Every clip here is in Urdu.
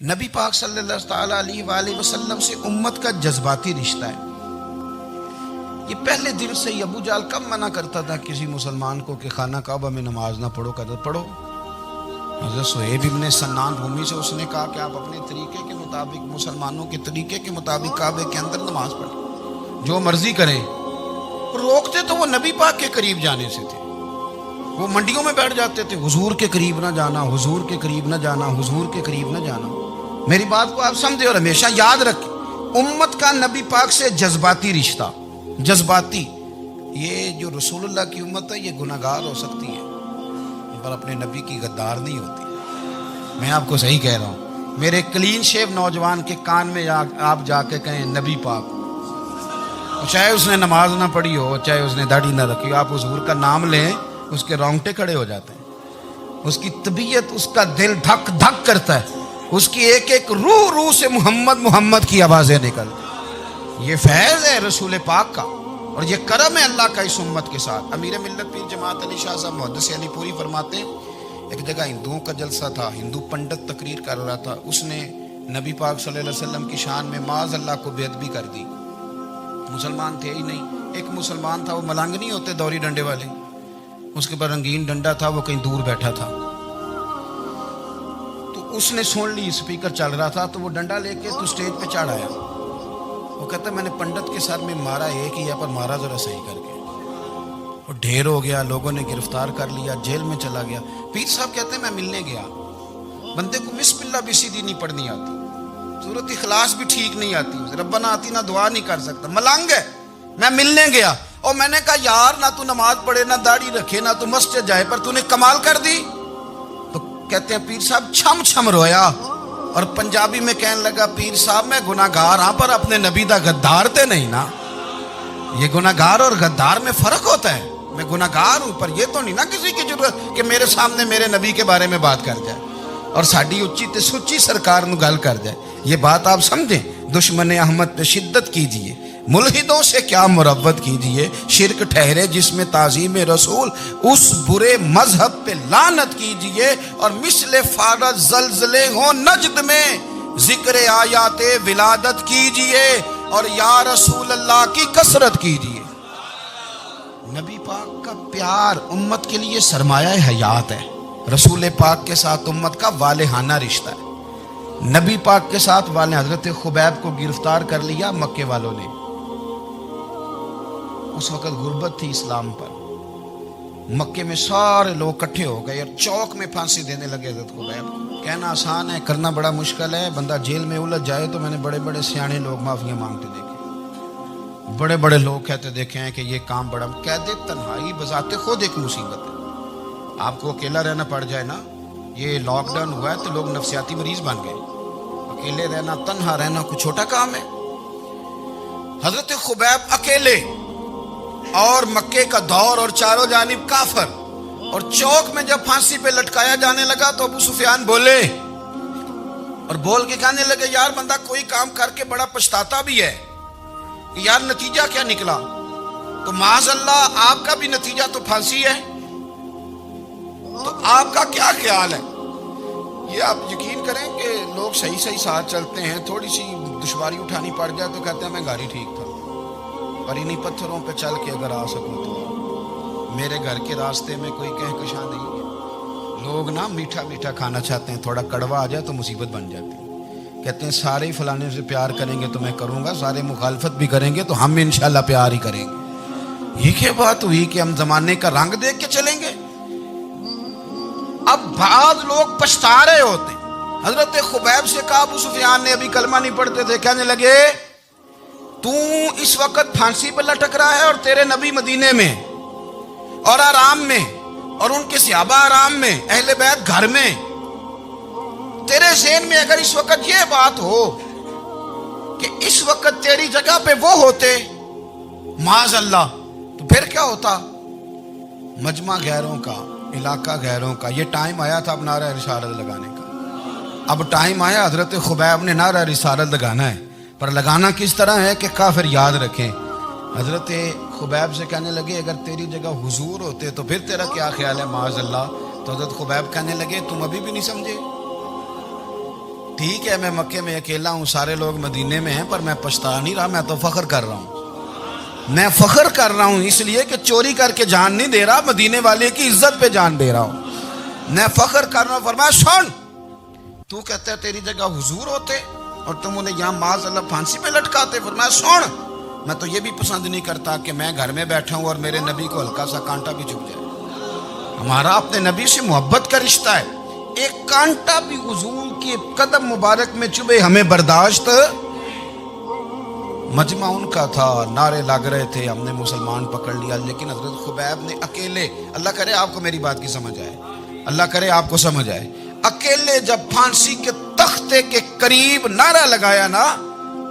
نبی پاک صلی اللہ تعالیٰ علیہ وآلہ وسلم سے امت کا جذباتی رشتہ ہے. یہ پہلے دن سے ہی ابو جہل کب منع کرتا تھا کسی مسلمان کو کہ خانہ کعبہ میں نماز نہ پڑھو؟ کہتا پڑھو. حضرت صہیب ابن سنان رومی سے اس نے کہا کہ آپ اپنے طریقے کے مطابق، مسلمانوں کے طریقے کے مطابق کعبے کے اندر نماز پڑھیں، جو مرضی کریں. روکتے تو وہ نبی پاک کے قریب جانے سے تھے. وہ منڈیوں میں بیٹھ جاتے تھے، حضور کے قریب نہ جانا، حضور کے قریب نہ جانا، حضور کے قریب نہ جانا. میری بات کو آپ سمجھے اور ہمیشہ یاد رکھیں، امت کا نبی پاک سے جذباتی رشتہ، جذباتی. یہ جو رسول اللہ کی امت ہے یہ گناہگار ہو سکتی ہے پر اپنے نبی کی غدار نہیں ہوتی. میں آپ کو صحیح کہہ رہا ہوں. میرے کلین شیو نوجوان کے کان میں آپ جا کے کہیں نبی پاک، چاہے اس نے نماز نہ پڑھی ہو، چاہے اس نے داڑھی نہ رکھی ہو، آپ حضور کا نام لیں، اس کے رونگٹے کھڑے ہو جاتے ہیں. اس کی طبیعت، اس کا دل دھک دھک کرتا ہے. اس کی ایک ایک روح سے محمد محمد کی آوازیں نکلتی. یہ فیض ہے رسول پاک کا اور یہ کرم ہے اللہ کا اس امت کے ساتھ. امیر ملت پیر جماعت علی شاہ صاحب محدث علی پوری فرماتے ہیں، ایک جگہ ہندوؤں کا جلسہ تھا، ہندو پنڈت تقریر کر رہا تھا. اس نے نبی پاک صلی اللہ علیہ وسلم کی شان میں معاذ اللہ کو بے ادبی کر دی. مسلمان تھے ہی نہیں. ایک مسلمان تھا، وہ ملنگ نہیں ہوتے دوری ڈنڈے والے، اس کے پر رنگین ڈنڈا تھا، وہ کہیں دور بیٹھا تھا. تو اس نے سن لی، اسپیکر چل رہا تھا، تو وہ ڈنڈا لے کے تو اسٹیج پہ چڑھ آیا. وہ کہتا ہے میں نے پنڈت کے ساتھ میں مارا ایک ہی ہے، پر مارا ذرا صحیح کر کے. وہ ڈھیر ہو گیا، لوگوں نے گرفتار کر لیا، جیل میں چلا گیا. پیر صاحب کہتے ہیں میں ملنے گیا. بندے کو بسم اللہ بھی سیدھی نہیں پڑھنی آتی، سورۃ اخلاص بھی ٹھیک نہیں آتی، ربنا آتینا دعا نہیں کر سکتا، ملنگ ہے. میں ملنے گیا اور میں نے کہا یار نہ تو نماز پڑھے، نہ داڑھی رکھے، نہ تو مسجد جائے، پر تو نے کمال کر دی. تو کہتے ہیں پیر صاحب چھم چھم رویا اور پنجابی میں کہنے لگا پیر صاحب میں گناہگار ہاں پر اپنے نبی دا غدار تے نہیں نا. یہ گناہگار اور غدار میں فرق ہوتا ہے. میں گناہگار ہوں پر یہ تو نہیں نا کسی کی ضرورت کہ میرے سامنے میرے نبی کے بارے میں بات کر جائے اور ساڈی اچھی تے سچی سرکار نو گل کر جائے. یہ بات آپ سمجھیں. دشمن احمد پہ شدت کیجئے، ملحدوں سے کیا مروت کیجئے، شرک ٹھہرے جس میں تعظیم رسول، اس برے مذہب پہ لعنت کیجئے. اور مثل فارض زلزلے ہوں نجد میں ذکر آیات ولادت کیجئے اور یا رسول اللہ کی کثرت کیجئے. نبی پاک کا پیار امت کے لیے سرمایہ حیات ہے. رسول پاک کے ساتھ امت کا والہانہ رشتہ ہے. نبی پاک کے ساتھ والے حضرت خبیب کو گرفتار کر لیا مکے والوں نے. اس وقت غربت تھی اسلام پر. مکے میں سارے لوگ اکٹھے ہو گئے اور چوک میں پھانسی دینے لگے حضرت خبیب کو. کہنا آسان ہے، کرنا بڑا مشکل ہے. بندہ جیل میں الجھ جائے تو میں نے بڑے بڑے سیانے لوگ معافیاں مانگتے دیکھے، بڑے بڑے لوگ کہتے دیکھے ہیں کہ یہ کام بڑا. قید تنہائی بذات خود ایک مصیبت ہے. آپ کو اکیلا رہنا پڑ جائے نا، یہ لاک ڈاؤن ہوا ہے تو لوگ نفسیاتی مریض بن گئے. اکیلے رہنا، تنہا رہنا کوئی چھوٹا کام ہے. حضرت خبیب اکیلے اور مکے کا دور اور چاروں جانب کافر، اور چوک میں جب پھانسی پہ لٹکایا جانے لگا تو ابو سفیان بولے اور بول کے کہنے لگے یار بندہ کوئی کام کر کے بڑا پچھتاتا بھی ہے کہ یار نتیجہ کیا نکلا. تو معاذ اللہ آپ کا بھی نتیجہ تو پھانسی ہے. تو آپ کا کیا خیال ہے؟ یہ آپ یقین کریں کہ لوگ صحیح صحیح ساتھ چلتے ہیں، تھوڑی سی دشواری اٹھانی پڑ جائے تو کہتے ہیں میں گاڑی ٹھیک تھا، پر انہی پتھروں پہ چل کے اگر آ سکوں تو میرے گھر کے راستے میں کوئی کہکشاں نہیں ہے. لوگ نا میٹھا میٹھا کھانا چاہتے ہیں، تھوڑا کڑوا آ جائے تو مصیبت بن جاتی ہے. کہتے ہیں سارے ہی فلانے سے پیار کریں گے تو میں کروں گا، سارے مخالفت بھی کریں گے تو ہم انشاءاللہ پیار ہی کریں گے. یہ کیا بات ہوئی کہ ہم زمانے کا رنگ دیکھ کے چلیں گے؟ اب بعض لوگ پچھتا رہے ہوتے. حضرت خبیب سے کہا، ابو سفیان نے ابھی کلمہ نہیں پڑھتے تھے، کہنے لگے تو اس وقت پھانسی پر لٹک رہا ہے اور تیرے نبی مدینے میں اور آرام میں اور ان کے صحابہ آرام میں، اہل بیت گھر میں. تیرے ذہن میں اگر اس وقت یہ بات ہو کہ اس وقت تیری جگہ پہ وہ ہوتے معاذ اللہ، تو پھر کیا ہوتا؟ مجمع غیروں کا، علاقہ غیروں کا. یہ ٹائم آیا تھا اب نعرہ رسالت لگانے کا. اب ٹائم آیا حضرت خبیب نے نعرہ رسالت لگانا ہے، پر لگانا کس طرح ہے کہ کافر یاد رکھیں. حضرت خبیب سے کہنے لگے اگر تیری جگہ حضور ہوتے تو پھر تیرا کیا خیال ہے معاذ اللہ؟ تو حضرت خبیب کہنے لگے تم ابھی بھی نہیں سمجھے. ٹھیک ہے میں مکے میں اکیلا ہوں, سارے لوگ مدینے میں ہیں, پر میں پچھتا نہیں رہا, میں تو فخر کر رہا ہوں. میں فخر کر رہا ہوں اس لیے کہ چوری کر کے جان نہیں دے رہا, مدینے والے کی عزت پہ جان دے رہا ہوں. میں فخر کر رہا ہوں. فرمایا سن, تو کہتا ہے تیری جگہ حضور ہوتے اور تم انہیں یہاں معاذ اللہ پھانسی پہ لٹکاتے. فرمایا سن, میں تو یہ بھی پسند نہیں کرتا کہ میں گھر میں بیٹھا ہوں اور میرے نبی کو ہلکا سا کانٹا بھی چبھ جائے. ہمارا اپنے نبی سے محبت کا رشتہ ہے, ایک کانٹا بھی حضور کے قدم مبارک میں چبھے ہمیں برداشت. مجمع ان کا تھا, نعرے لگ رہے تھے, ہم نے مسلمان پکڑ لیا, لیکن حضرت خبیب نے اکیلے, اللہ کرے آپ کو میری بات کی سمجھ آئے, اللہ کرے آپ کو سمجھ آئے, اکیلے جب پھانسی کے تختے کے قریب نعرہ لگایا نا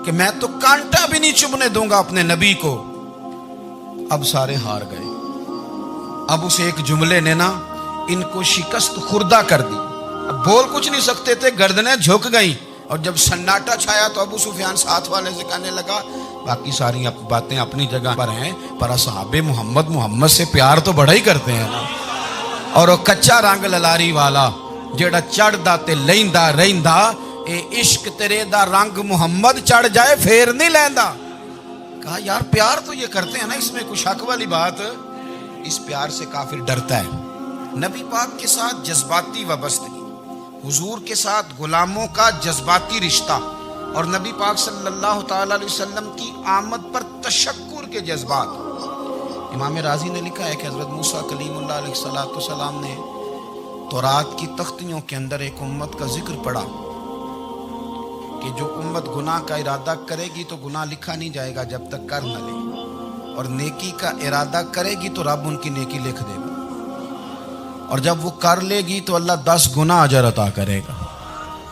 کہ میں تو کانٹا بھی نہیں چبھنے دوں گا اپنے نبی کو, اب سارے ہار گئے. اب اسے ایک جملے نے نا ان کو شکست خوردہ کر دی. اب بول کچھ نہیں سکتے تھے, گردنیں جھک گئیں, اور جب سناٹا چھایا تو ابو سفیان ساتھ والے سے کہنے لگا باقی ساری باتیں اپنی جگہ پر ہیں, پر اصحاب محمد سے پیار تو بڑا ہی کرتے ہیں نا. اور وہ کچا رنگ للاری والا جیڑا چڑھ دا تے لیندا رہندا, اے عشق تیرے دا رنگ محمد چڑھ جائے پھر نہیں لیندا. کہا یار پیار تو یہ کرتے ہیں نا, اس میں کوئی شک والی بات. اس پیار سے کافر ڈرتا ہے. نبی پاک کے ساتھ جذباتی وابستگی, حضور کے ساتھ غلاموں کا جذباتی رشتہ, اور نبی پاک صلی اللہ تعالی علیہ وسلم کی آمد پر تشکر کے جذبات. امام رازی نے لکھا ہے کہ حضرت موسیٰ کلیم اللہ علیہ السلام نے تورات کی تختیوں کے اندر ایک امت کا ذکر پڑھا کہ جو امت گناہ کا ارادہ کرے گی تو گناہ لکھا نہیں جائے گا جب تک کر نہ لے, اور نیکی کا ارادہ کرے گی تو رب ان کی نیکی لکھ دے گا, اور جب وہ کر لے گی تو اللہ 10 گنا اجر عطا کرے گا.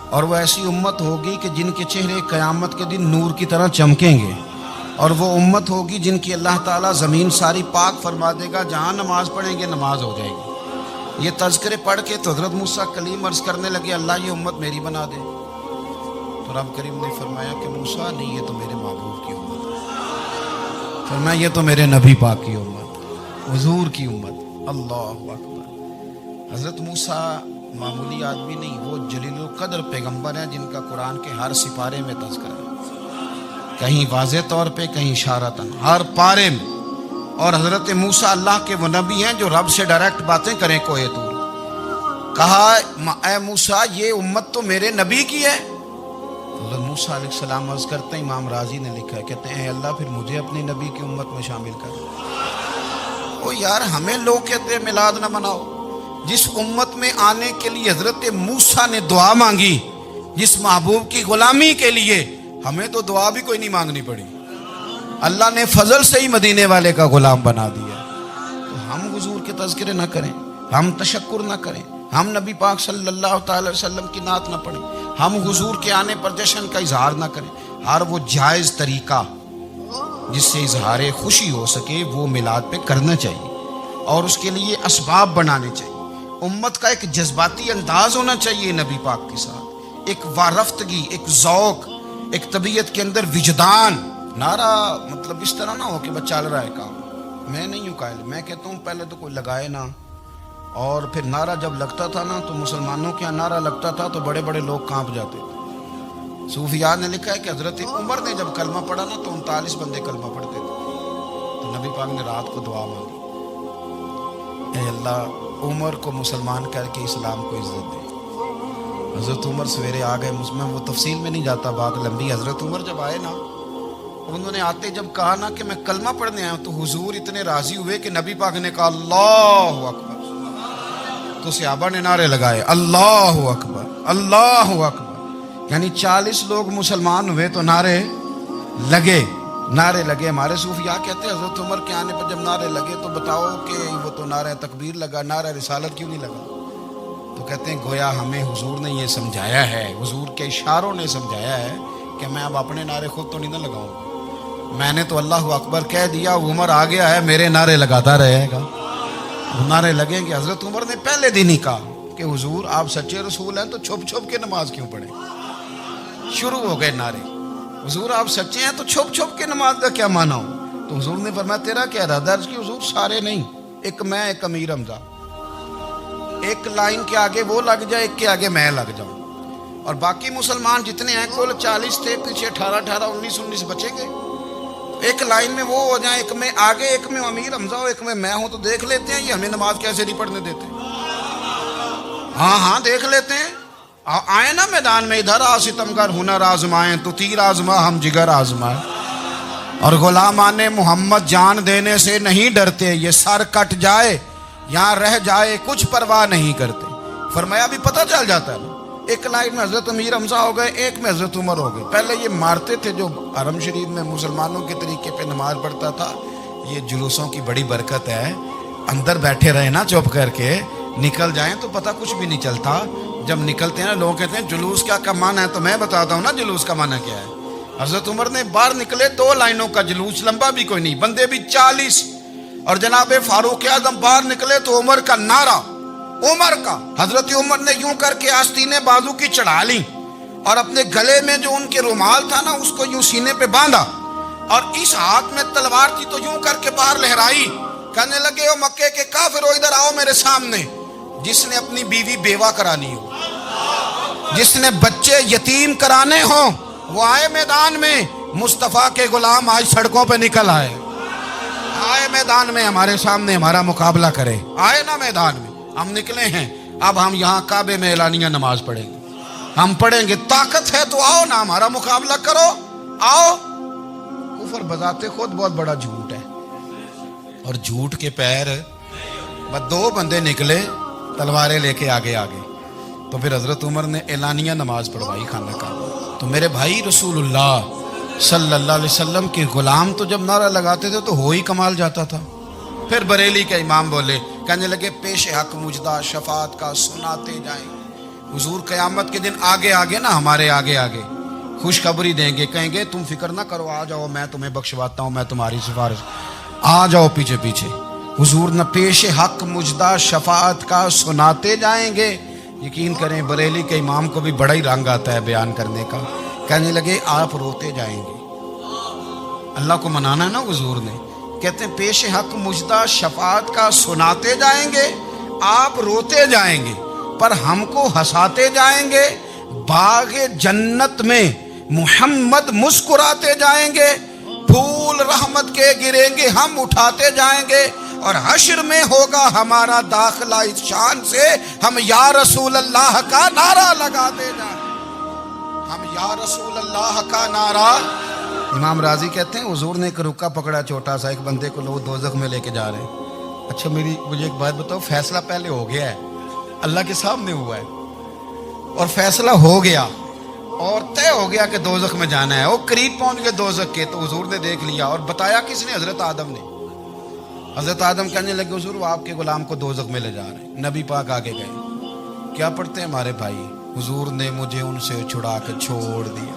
اور وہ ایسی امت ہوگی کہ جن کے چہرے قیامت کے دن نور کی طرح چمکیں گے, اور وہ امت ہوگی جن کی اللہ تعالیٰ زمین ساری پاک فرما دے گا, جہاں نماز پڑھیں گے نماز ہو جائے گی. یہ تذکرے پڑھ کے تو حضرت موسیٰ کلیم عرض کرنے لگے اللہ یہ امت میری بنا دے. تو رب کریم نے فرمایا کہ موسیٰ نہیں, یہ تو میرے محبوب کی امت ہے. فرمایا یہ تو میرے نبی پاک کی امت, حضور کی امت. اللہ اکبر. حضرت موسیٰ معمولی آدمی نہیں, وہ جلیل القدر پیغمبر ہیں جن کا قرآن کے ہر سپارے میں تذکرہ ہے, کہیں واضح طور پہ کہیں اشارتاً, ہر پارے میں. اور حضرت موسیٰ اللہ کے وہ نبی ہیں جو رب سے ڈائریکٹ باتیں کریں کوہ طور. کہا اے موسیٰ یہ امت تو میرے نبی کی ہے. حضرت موسیٰ علیہ السلام عرض کرتے ہیں, امام رازی نے لکھا ہے, کہتے ہیں اے اللہ پھر مجھے اپنی نبی کی امت میں شامل کر. او یار ہمیں لوگ کہتے ہیں میلاد نہ مناؤ, جس امت میں آنے کے لیے حضرت موسیٰ نے دعا مانگی, جس محبوب کی غلامی کے لیے, ہمیں تو دعا بھی کوئی نہیں مانگنی پڑی, اللہ نے فضل سے ہی مدینے والے کا غلام بنا دیا. تو ہم حضور کے تذکرے نہ کریں, ہم تشکر نہ کریں, ہم نبی پاک صلی اللہ تعالی وسلم کی نعت نہ پڑھیں, ہم حضور کے آنے پر جشن کا اظہار نہ کریں. ہر وہ جائز طریقہ جس سے اظہار خوشی ہو سکے وہ میلاد پہ کرنا چاہیے, اور اس کے لیے اسباب بنانے چاہیے. امت کا ایک جذباتی انداز ہونا چاہیے نبی پاک کے ساتھ, ایک وارفتگی, ایک ذوق, ایک طبیعت کے اندر وجدان. نعرہ مطلب اس طرح نہ ہو کہ بس چل رہا ہے کام. میں نہیں ہوں قائل, میں کہتا ہوں پہلے تو کوئی لگائے نا, اور پھر نعرہ جب لگتا تھا نا تو مسلمانوں کے یہاں نعرہ لگتا تھا تو بڑے بڑے لوگ کانپ جاتے تھے. صوفیاء نے لکھا ہے کہ حضرت عمر نے جب کلمہ پڑھا نا تو 39 بندے کلمہ پڑھتے تھے. تو نبی پاک نے رات کو دعا مانگی, اے اللہ عمر کو مسلمان کر کے اسلام کو عزت دے. حضرت عمر سویرے آ گئے, میں وہ تفصیل میں نہیں جاتا, بات لمبی. حضرت عمر جب آئے نا, انہوں نے آتے جب کہا نا کہ میں کلمہ پڑھنے آیا ہوں, تو حضور اتنے راضی ہوئے کہ نبی پاک نے کہا اللہ اکبر, تو صحابہ نے نعرے لگائے اللہ اکبر اللہ اکبر. یعنی 40 لوگ مسلمان ہوئے تو نعرے لگے. ہمارے صوفیاء کہتے ہیں حضرت عمر کے آنے پر جب نعرے لگے تو بتاؤ کہ وہ تو نعرہ تکبیر لگا, نعرہ رسالت کیوں نہیں لگا؟ تو کہتے ہیں گویا ہمیں حضور نے یہ سمجھایا ہے, حضور کے اشاروں نے سمجھایا ہے کہ میں اب اپنے نعرے خود تو نہیں نہ لگاؤں گا, میں نے تو اللہ اکبر کہہ دیا, عمر آ گیا ہے, میرے نعرے لگاتا رہے گا. نعرے لگیں گے. حضرت عمر نے پہلے دن ہی کہا کہ حضور آپ سچے رسول ہیں تو چھپ چھپ کے نماز کیوں پڑھیں. شروع ہو گئے نعرے, حضور آپ سچے ہیں تو چھپ چھپ کے نماز کا کیا مانا ہو. تو حضور نے فرمایا تیرا کیا ارادہ ہے؟ کہ حضور سارے نہیں, ایک میں, ایک امیر حمزہ, ایک لائن کے آگے وہ لگ جائے, ایک کے آگے میں لگ جاؤں. اور باقی مسلمان جتنے ہیں کل 40 تھے، پیچھے 18 19 بچے گئے. ایک لائن میں وہ ہو جائیں، ایک میں آگے، ایک میں امیر حمزہ ہو، ایک میں ہوں، تو دیکھ لیتے ہیں یہ ہمیں نماز کیسے نہیں پڑھنے دیتے. ہاں دیکھ لیتے ہیں. آئے نا میدان میں، ادھر آ ستمگر ہنر آزمائیں، تو تیر آزما ہم جگر آزمائیں. اور غلامان محمد جان دینے سے نہیں ڈرتے، یہ سر کٹ جائے یہاں رہ جائے کچھ پرواہ نہیں کرتے. فرمایا بھی پتہ چل جاتا ہے نا. ایک لائن میں حضرت امیر حمزہ ہو گئے، ایک میں حضرت عمر ہو گئے. پہلے یہ مارتے تھے جو حرم شریف میں مسلمانوں کے طریقے پہ نماز پڑھتا تھا. یہ جلوسوں کی بڑی برکت ہے، اندر بیٹھے رہے نا چپ کر کے، نکل جائیں تو پتہ کچھ بھی نہیں چلتا. جب نکلتے ہیں نا لوگ کہتے ہیں جلوس کیا معنی ہے، تو میں بتاتا ہوں نا جلوس کا معنی کیا ہے. حضرت عمر نے باہر نکلے 2 لائنوں کا جلوس، لمبا بھی کوئی نہیں، بندے بھی 40. اور جناب فاروق اعظم باہر نکلے تو عمر کا نعرہ، عمر کا. حضرت عمر نے یوں کر کے آستینیں بازو کی چڑھا لی اور اپنے گلے میں جو ان کے رومال تھا نا اس کو یوں سینے پہ باندھا، اور اس ہاتھ میں تلوار تھی تو یوں کر کے باہر لہرائی. کہنے لگے او مکے کے کافرو ادھر آؤ میرے سامنے. جس نے اپنی بیوی بیوہ کرانی ہو، جس نے بچے یتیم کرانے ہوں، وہ آئے میدان میں. مصطفیٰ کے غلام آج سڑکوں پہ نکل آئے میدان میں ہمارے سامنے ہمارا مقابلہ کرے. آئے نا میدان میں، ہم نکلے ہیں. اب ہم یہاں کعبے میں اعلانیہ نماز پڑھیں گے، ہم پڑھیں گے. طاقت ہے تو آؤ نا ہمارا مقابلہ کرو، آؤ. کفر بذات خود بہت بڑا جھوٹ ہے، اور جھوٹ کے پیر بس 2 بندے نکلے تلواریں لے کے آگے. تو پھر حضرت عمر نے اعلانیہ نماز پڑھوائی خانہ کعبہ. تو میرے بھائی رسول اللہ صلی اللہ علیہ وسلم کے غلام تو جب نعرہ لگاتے تھے تو ہو ہی کمال جاتا تھا. پھر بریلی کے امام بولے، کہنے لگے پیش حق مجدہ شفاعت کا سناتے جائیں. حضور قیامت کے دن آگے نا ہمارے آگے خوشخبری دیں گے، کہیں گے تم فکر نہ کرو، آ جاؤ میں تمہیں بخشواتا ہوں، میں تمہاری سفارش، آ جاؤ پیچھے. حضور نہ پیش حق مجدہ شفاعت کا سناتے جائیں گے. یقین کریں بریلی کے امام کو بھی بڑا ہی رنگ آتا ہے بیان کرنے کا. کہنے لگے آپ روتے جائیں گے. اللہ کو منانا ہے نا حضور نے. کہتے ہیں پیش حق مجدہ شفاعت کا سناتے جائیں گے، آپ روتے جائیں گے پر ہم کو ہنساتے جائیں گے. باغ جنت میں محمد مسکراتے جائیں گے، پھول رحمت کے گریں گے ہم اٹھاتے جائیں گے. اور حشر میں ہوگا ہمارا داخلہ اس شان سے، ہم یا رسول اللہ کا نعرہ لگاتے جائیں. ہم یا رسول اللہ کا نعرہ. امام راضی کہتے ہیں حضور نے ایک رکا پکڑا چھوٹا سا، ایک بندے کو لوگ دوزخ میں لے کے جا رہے ہیں. اچھا مجھے ایک بات بتاؤ، فیصلہ پہلے ہو گیا ہے، اللہ کے سامنے ہوا ہے، اور فیصلہ ہو گیا اور طے ہو گیا کہ دوزخ میں جانا ہے. وہ قریب پہنچ گئے دوزخ کے تو حضور نے دیکھ لیا. اور بتایا کس نے؟ حضرت آدم نے. حضرت آدم کہنے لگے حضور وہ آپ کے غلام کو دوزخ میں لے جا رہے ہیں. نبی پاک آگے گئے. کیا پڑھتے ہیں ہمارے بھائی؟ حضور نے مجھے ان سے چھڑا کے چھوڑ دیا.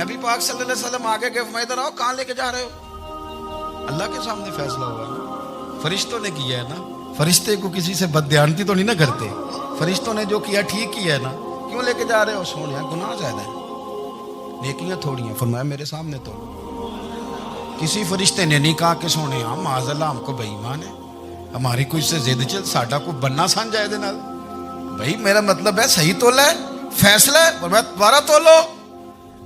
نبی پاک صلی اللہ علیہ وسلم آگے گئے، فرمایا ادھر آؤ، کہاں لے کے جا رہے ہو؟ اللہ کے سامنے فیصلہ ہوا نا، فرشتوں نے کیا ہے نا. فرشتے کو کسی سے بددیانتی تو نہیں نہ کرتے، فرشتوں نے جو کیا ٹھیک کیا ہے نا. کیوں لے کے جا رہے ہو؟ سونے گناہ زیادہ ہے، نیکیاں تھوڑی ہیں. فرمایا میرے سامنے تو کسی فرشتے نے نہیں کہا کہ سونے معاذ اللہ ہم کو بے ایمان ہے، ہماری کوئی سے زد چل ساڈا کو بننا سان جائے دے نال. بھائی میرا مطلب ہے صحیح تولہ ہے، فیصلہ ہے، فرمایا دوبارہ تولو.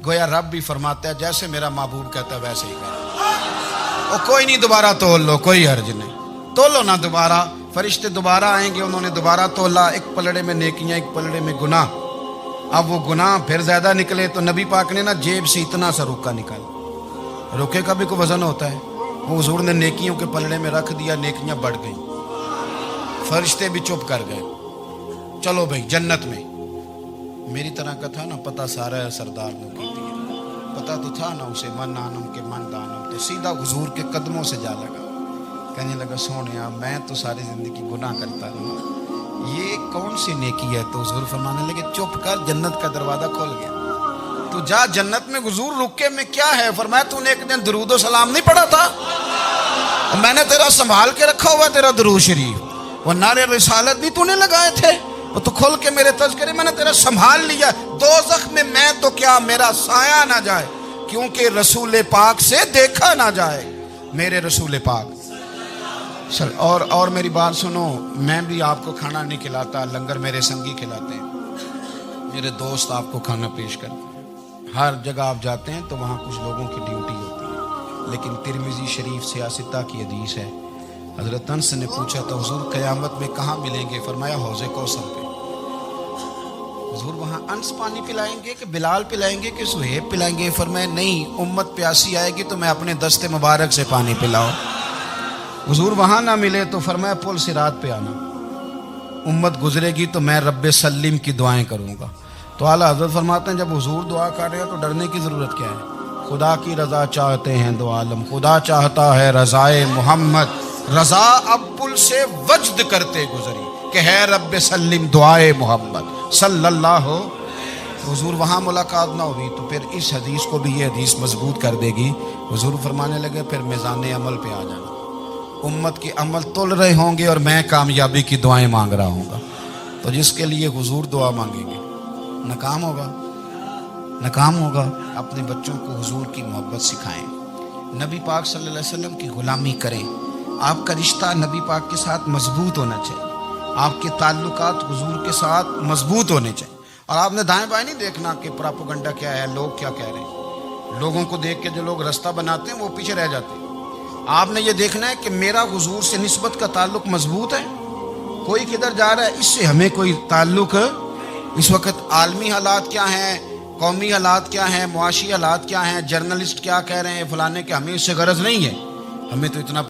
گویا رب بھی فرماتا ہے جیسے میرا محبوب کہتا ہے ویسے ہی کرو. کوئی نہیں دوبارہ تول لو، کوئی حرج نہیں، تولو نہ دوبارہ. فرشتے دوبارہ آئیں گے، انہوں نے دوبارہ تولا. ایک پلڑے میں نیکیاں، ایک پلڑے میں گناہ. اب وہ گناہ پھر زیادہ نکلے تو نبی پاک نے نا جیب سے اتنا سا روکا نکالا. روکے کا بھی کوئی وزن ہوتا ہے. وہ حضور نے نیکیوں کے پلڑے میں رکھ دیا، نیکیاں بڑھ گئیں. فرشتے بھی چپ کر گئے. چلو بھائی جنت میں. میری طرح کا تھا نا پتہ سارا ہے سردار نے کی دیا، پتہ تو تھا نا اسے من آنم کے من دانم. تو سیدھا حضور کے قدموں سے جا لگا، کہنے لگا سونیا میں تو ساری زندگی گناہ کرتا رہا، یہ کون سی نیکی ہے؟ تو حضور فرمانے لگے چپ کر، جنت کا دروازہ کھول گیا، تو جا جنت میں. حضور رکے میں کیا ہے؟ فرمایا تو نے ایک دن درود و سلام نہیں پڑھا تھا، میں نے تیرا سنبھال کے رکھا ہوا تیرا درود شریف، وہ نعرے رسالت بھی تو نے لگائے تھے، وہ تو کھل کے میرے تذکرے میں نے تیرا سنبھال لیا. دوزخ میں میں تو کیا میرا سایہ نہ جائے، کیونکہ رسول پاک سے دیکھا نہ جائے. میرے رسول پاک. اور میری بات سنو، میں بھی آپ کو کھانا نہیں کھلاتا، لنگر میرے سنگی کھلاتے ہیں. میرے دوست آپ کو کھانا پیش کرتے ہیں. ہر جگہ آپ جاتے ہیں تو وہاں کچھ لوگوں کی ڈیوٹی ہوتی ہے، لیکن ترمذی شریف سیاستہ کی حدیث ہے. حضرت انس نے پوچھا تو حضور قیامت میں کہاں ملیں گے؟ فرمایا حوض کوثر پہ. حضور وہاں انس پانی پلائیں گے کہ بلال پلائیں گے کہ سہیب پلائیں گے؟ فرمایا نہیں، امت پیاسی آئے گی تو میں اپنے دست مبارک سے پانی پلاؤں. حضور وہاں نہ ملے تو فرمایا پل صراط پہ آنا، امت گزرے گی تو میں رب سلم کی دعائیں کروں گا. تو اعلیٰ حضرت فرماتے ہیں جب حضور دعا کر رہے ہیں تو ڈرنے کی ضرورت کیا ہے؟ خدا کی رضا چاہتے ہیں دو عالم، خدا چاہتا ہے رضائے محمد. رضا اب پل سے وجد کرتے گزری کہ ہے رب سلم دعائے محمد صلی اللہ ہو. حضور وہاں ملاقات نہ ہوئی تو پھر اس حدیث کو بھی یہ حدیث مضبوط کر دے گی. حضور فرمانے لگے پھر میزان عمل پہ آ جانا، امت کے عمل تول رہے ہوں گے اور میں کامیابی کی دعائیں مانگ رہا ہوں گا. تو جس کے لیے حضور دعا مانگیں گے ناکام ہوگا، ناکام ہوگا. اپنے بچوں کو حضور کی محبت سکھائیں، نبی پاک صلی اللہ علیہ وسلم کی غلامی کریں. آپ کا رشتہ نبی پاک کے ساتھ مضبوط ہونا چاہیے، آپ کے تعلقات حضور کے ساتھ مضبوط ہونے چاہیے. اور آپ نے دائیں بائیں نہیں دیکھنا کہ پراپوگنڈا کیا ہے، لوگ کیا کہہ رہے ہیں. لوگوں کو دیکھ کے جو لوگ رستہ بناتے ہیں وہ پیچھے رہ جاتے ہیں. آپ نے یہ دیکھنا ہے کہ میرا حضور سے نسبت کا تعلق مضبوط ہے. کوئی کدھر جا رہا ہے اس سے ہمیں کوئی تعلق. اس وقت عالمی حالات کیا ہیں، قومی حالات کیا ہیں، معاشی حالات کیا ہیں، جرنلسٹ کیا کہہ رہے ہیں فلانے کے، ہمیں اس سے غرض نہیں ہے. ہمیں تو اتنا